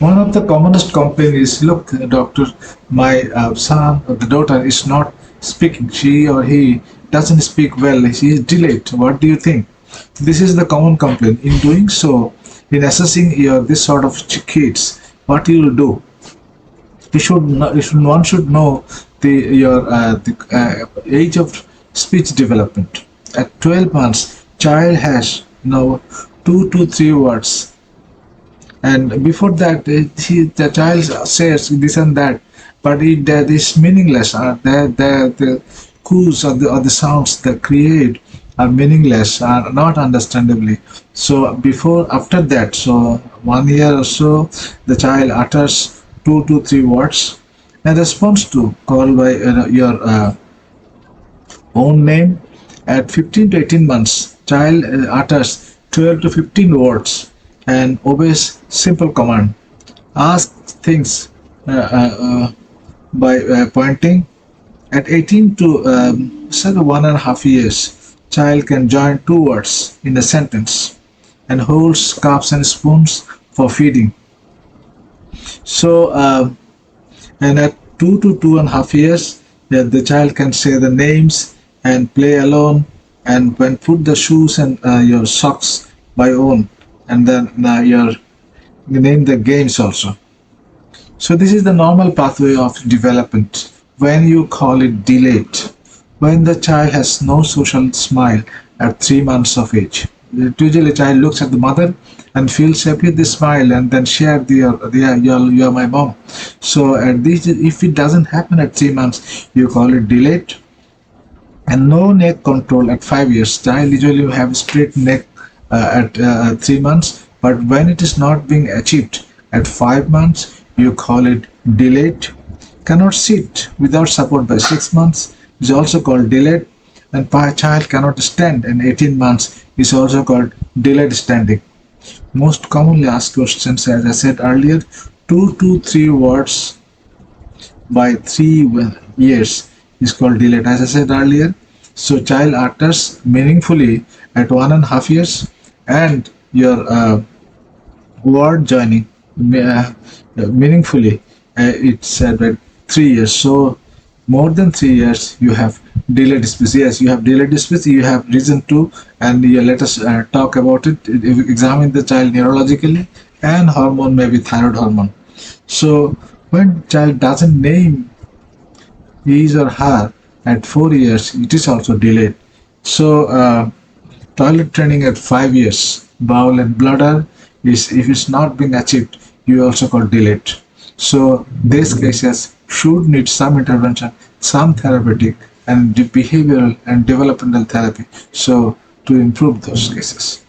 One of the commonest complaint is, look, doctor, my son or the daughter is not speaking. She or he doesn't speak well. She is delayed. What do you think? This is the common complaint. In doing so, in assessing your this sort of kids, what you will do? One should know the age of speech development. At 12 months, child has now 2 to 3 words, and before that the child says this and that, but that is meaningless. The cues or the sounds that create are meaningless, are not understandably. So before after that, so 1 year or so, the child utters 2 to 3 words in response to call by your own name. At 15 to 18 months, child utters 12 to 15 words and obeys simple command. Ask things by pointing. At 18 to 1.5 years, child can join 2 words in a sentence and holds cups and spoons for feeding. So, and at 2 to 2.5 years, the child can say the names and play alone, and when put the shoes and your socks by own, and then your you name the games also. So this is the normal pathway of development. When you call it delayed, when the child has no social smile at 3 months of age. Usually, child looks at the mother and feels happy with the smile, and then share you're my mom. So at this, if it doesn't happen at 3 months, you call it delayed. And no neck control at 5 years. Child usually have straight neck at 3 months, but when it is not being achieved at 5 months, you call it delayed. Cannot sit without support by 6 months is also called delayed, and child cannot stand in 18 months is also called delayed standing. Most commonly asked questions, as I said earlier, 2 to 3 words by 3 years is called delayed, as I said earlier. So child utters meaningfully at 1.5 years, and your word joining meaningfully it's said at 3 years. So more than 3 years you have delayed speech. Yes, you have delayed speech, you have reason to, and let us talk about it. If we examine the child neurologically, and hormone may be thyroid hormone. So when child doesn't name his or her at 4 years, it is also delayed. So toilet training at 5 years, bowel and bladder is, if it's not being achieved, you also call delayed. So these cases should need some intervention, some therapeutic and behavioral and developmental therapy. So to improve those cases.